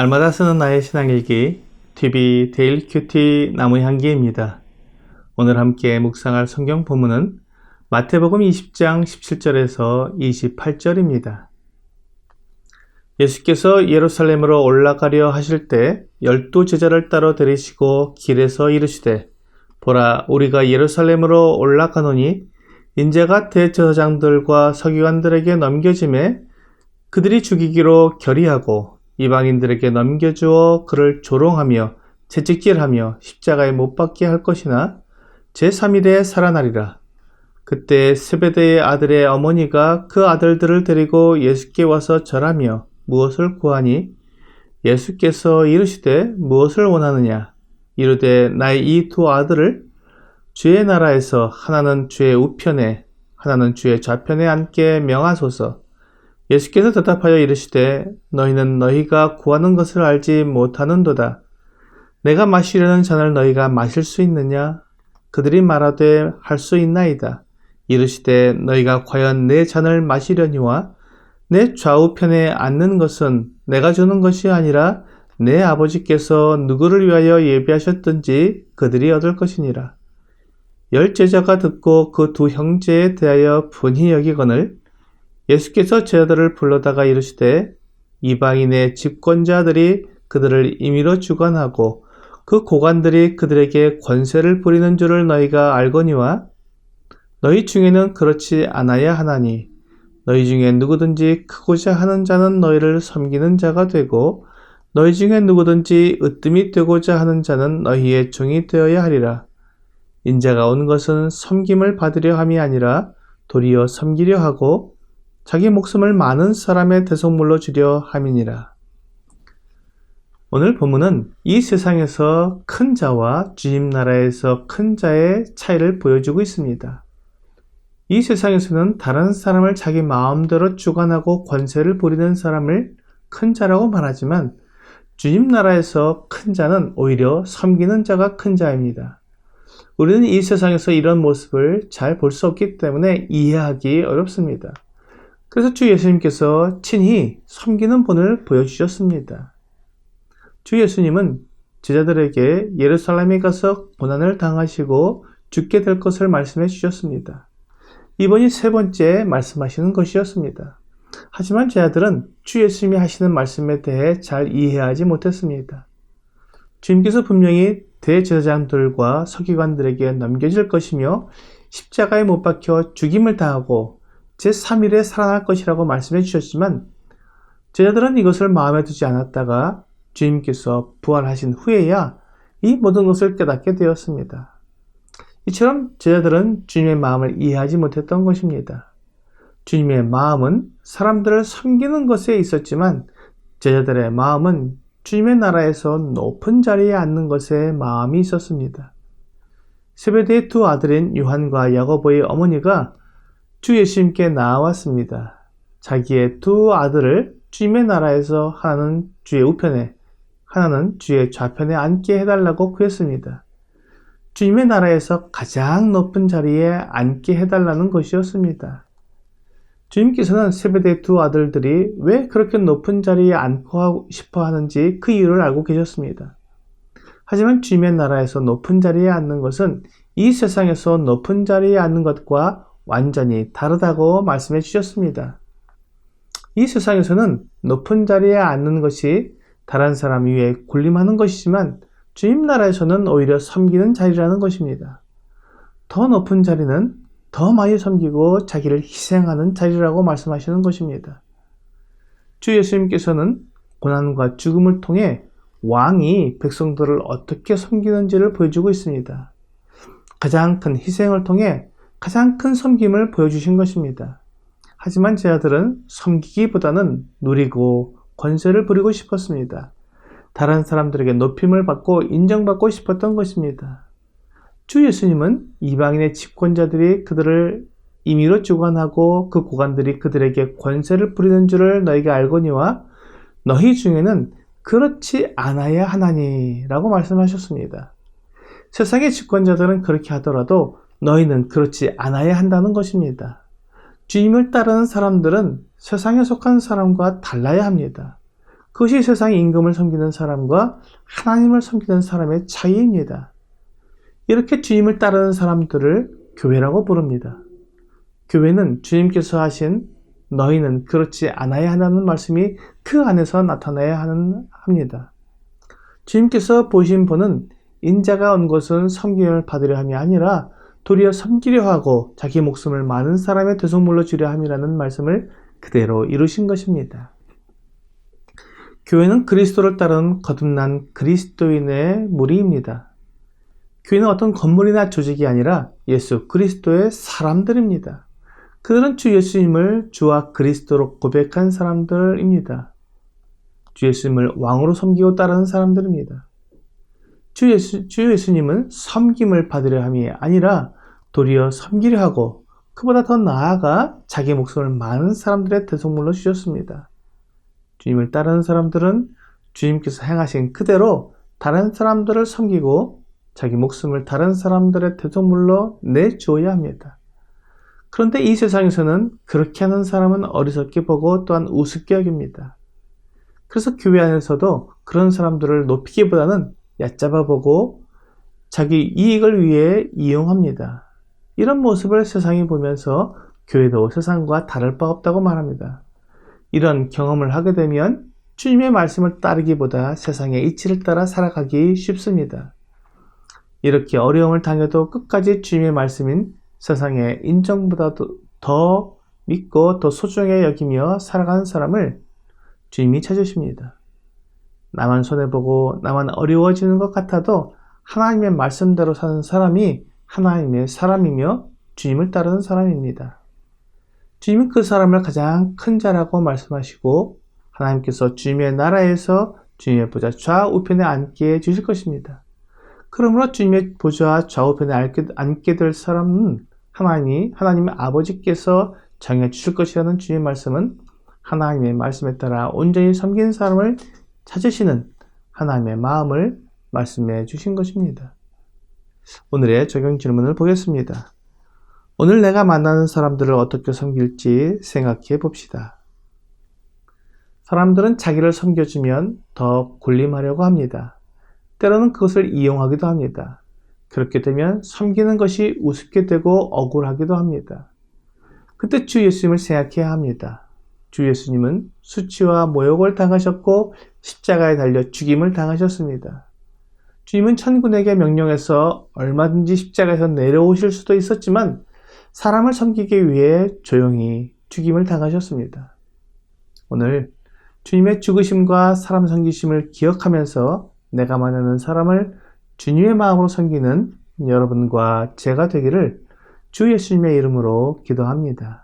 날마다 쓰는 나의 신앙일기 TV 데일리 큐티 나무의 향기입니다. 오늘 함께 묵상할 성경 본문은 마태복음 20장 17절에서 28절입니다. 예수께서 예루살렘으로 올라가려 하실 때 12제자를 따로 데리시고 길에서 이르시되 보라, 우리가 예루살렘으로 올라가노니 인자가 대제사장들과 서기관들에게 넘겨짐에 그들이 죽이기로 결의하고 이방인들에게 넘겨주어 그를 조롱하며 채찍질하며 십자가에 못 박게 할 것이나 제3일에 살아나리라. 그때 세베대의 아들의 어머니가 그 아들들을 데리고 예수께 와서 절하며 무엇을 구하니 예수께서 이르시되 무엇을 원하느냐. 이르되 나의 이 두 아들을 주의 나라에서 하나는 주의 우편에 하나는 주의 좌편에 앉게 명하소서. 예수께서 대답하여 이르시되 너희는 너희가 구하는 것을 알지 못하는도다. 내가 마시려는 잔을 너희가 마실 수 있느냐? 그들이 말하되 할 수 있나이다. 이르시되 너희가 과연 내 잔을 마시려니와 내 좌우편에 앉는 것은 내가 주는 것이 아니라 내 아버지께서 누구를 위하여 예비하셨든지 그들이 얻을 것이니라. 10제자가 듣고 그 두 형제에 대하여 분히 여기거늘 예수께서 제자들을 불러다가 이르시되 이방인의 집권자들이 그들을 임의로 주관하고 그 고관들이 그들에게 권세를 부리는 줄을 너희가 알거니와 너희 중에는 그렇지 않아야 하나니 너희 중에 누구든지 크고자 하는 자는 너희를 섬기는 자가 되고 너희 중에 누구든지 으뜸이 되고자 하는 자는 너희의 종이 되어야 하리라. 인자가 온 것은 섬김을 받으려 함이 아니라 도리어 섬기려 하고 자기 목숨을 많은 사람의 대속물로 주려 함이니라. 오늘 본문은 이 세상에서 큰 자와 주님 나라에서 큰 자의 차이를 보여주고 있습니다. 이 세상에서는 다른 사람을 자기 마음대로 주관하고 권세를 부리는 사람을 큰 자라고 말하지만 주님 나라에서 큰 자는 오히려 섬기는 자가 큰 자입니다. 우리는 이 세상에서 이런 모습을 잘 볼 수 없기 때문에 이해하기 어렵습니다. 그래서 주 예수님께서 친히 섬기는 본을 보여주셨습니다. 주 예수님은 제자들에게 예루살렘에 가서 고난을 당하시고 죽게 될 것을 말씀해 주셨습니다. 이번이 세 번째 말씀하시는 것이었습니다. 하지만 제자들은 주 예수님이 하시는 말씀에 대해 잘 이해하지 못했습니다. 주님께서 분명히 대제사장들과 서기관들에게 넘겨질 것이며 십자가에 못 박혀 죽임을 당하고 제3일에 살아날 것이라고 말씀해 주셨지만 제자들은 이것을 마음에 두지 않았다가 주님께서 부활하신 후에야 이 모든 것을 깨닫게 되었습니다. 이처럼 제자들은 주님의 마음을 이해하지 못했던 것입니다. 주님의 마음은 사람들을 섬기는 것에 있었지만 제자들의 마음은 주님의 나라에서 높은 자리에 앉는 것에 마음이 있었습니다. 세베대의 두 아들인 요한과 야고보의 어머니가 주 예수님께 나아왔습니다. 자기의 두 아들을 주님의 나라에서 하나는 주의 우편에 하나는 주의 좌편에 앉게 해달라고 구했습니다. 주님의 나라에서 가장 높은 자리에 앉게 해달라는 것이었습니다. 주님께서는 세베대의 두 아들들이 왜 그렇게 높은 자리에 앉고 싶어 하는지 그 이유를 알고 계셨습니다. 하지만 주님의 나라에서 높은 자리에 앉는 것은 이 세상에서 높은 자리에 앉는 것과 완전히 다르다고 말씀해 주셨습니다. 이 세상에서는 높은 자리에 앉는 것이 다른 사람 위에 군림하는 것이지만 주님 나라에서는 오히려 섬기는 자리라는 것입니다. 더 높은 자리는 더 많이 섬기고 자기를 희생하는 자리라고 말씀하시는 것입니다. 주 예수님께서는 고난과 죽음을 통해 왕이 백성들을 어떻게 섬기는지를 보여주고 있습니다. 가장 큰 희생을 통해 가장 큰 섬김을 보여주신 것입니다. 하지만 제자들은 섬기기보다는 누리고 권세를 부리고 싶었습니다. 다른 사람들에게 높임을 받고 인정받고 싶었던 것입니다. 주 예수님은 이방인의 집권자들이 그들을 임의로 주관하고 그 고관들이 그들에게 권세를 부리는 줄을 너희가 알거니와 너희 중에는 그렇지 않아야 하나니 라고 말씀하셨습니다. 세상의 집권자들은 그렇게 하더라도 너희는 그렇지 않아야 한다는 것입니다. 주님을 따르는 사람들은 세상에 속한 사람과 달라야 합니다. 그것이 세상 임금을 섬기는 사람과 하나님을 섬기는 사람의 차이입니다. 이렇게 주님을 따르는 사람들을 교회라고 부릅니다. 교회는 주님께서 하신 너희는 그렇지 않아야 한다는 말씀이 그 안에서 나타나야 합니다. 주님께서 보신 분은 인자가 온 것은 섬김을 받으려 함이 아니라 도리어 섬기려 하고 자기 목숨을 많은 사람의 대속물로 주려 함이라는 말씀을 그대로 이루신 것입니다. 교회는 그리스도를 따르는 거듭난 그리스도인의 무리입니다. 교회는 어떤 건물이나 조직이 아니라 예수 그리스도의 사람들입니다. 그들은 주 예수님을 주와 그리스도로 고백한 사람들입니다. 주 예수님을 왕으로 섬기고 따르는 사람들입니다. 주 예수님은 섬김을 받으려 함이 아니라 도리어 섬기려 하고 그보다 더 나아가 자기 목숨을 많은 사람들의 대속물로 주셨습니다. 주님을 따르는 사람들은 주님께서 행하신 그대로 다른 사람들을 섬기고 자기 목숨을 다른 사람들의 대속물로 내주어야 합니다. 그런데 이 세상에서는 그렇게 하는 사람은 어리석게 보고 또한 우습게 여깁니다. 그래서 교회 안에서도 그런 사람들을 높이기보다는 얕잡아 보고 자기 이익을 위해 이용합니다. 이런 모습을 세상이 보면서 교회도 세상과 다를 바 없다고 말합니다. 이런 경험을 하게 되면 주님의 말씀을 따르기보다 세상의 이치를 따라 살아가기 쉽습니다. 이렇게 어려움을 당해도 끝까지 주님의 말씀인 세상의 인정보다도 더 믿고 더 소중하게 여기며 살아가는 사람을 주님이 찾으십니다. 나만 손해보고 나만 어려워지는 것 같아도 하나님의 말씀대로 사는 사람이 하나님의 사람이며 주님을 따르는 사람입니다. 주님은 그 사람을 가장 큰 자라고 말씀하시고 하나님께서 주님의 나라에서 주님의 보좌 좌우편에 앉게 해주실 것입니다. 그러므로 주님의 보좌 좌우편에 앉게 될 사람은 하나님 아버지께서 정해주실 것이라는 주님의 말씀은 하나님의 말씀에 따라 온전히 섬기는 사람을 찾으시는 하나님의 마음을 말씀해 주신 것입니다. 오늘의 적용 질문을 보겠습니다. 오늘 내가 만나는 사람들을 어떻게 섬길지 생각해 봅시다. 사람들은 자기를 섬겨주면 더 군림하려고 합니다. 때로는 그것을 이용하기도 합니다. 그렇게 되면 섬기는 것이 우습게 되고 억울하기도 합니다. 그때 주 예수님을 생각해야 합니다. 주 예수님은 수치와 모욕을 당하셨고 십자가에 달려 죽임을 당하셨습니다. 주님은 천군에게 명령해서 얼마든지 십자가에서 내려오실 수도 있었지만 사람을 섬기기 위해 조용히 죽임을 당하셨습니다. 오늘 주님의 죽으심과 사람 섬기심을 기억하면서 내가 만나는 사람을 주님의 마음으로 섬기는 여러분과 제가 되기를 주 예수님의 이름으로 기도합니다.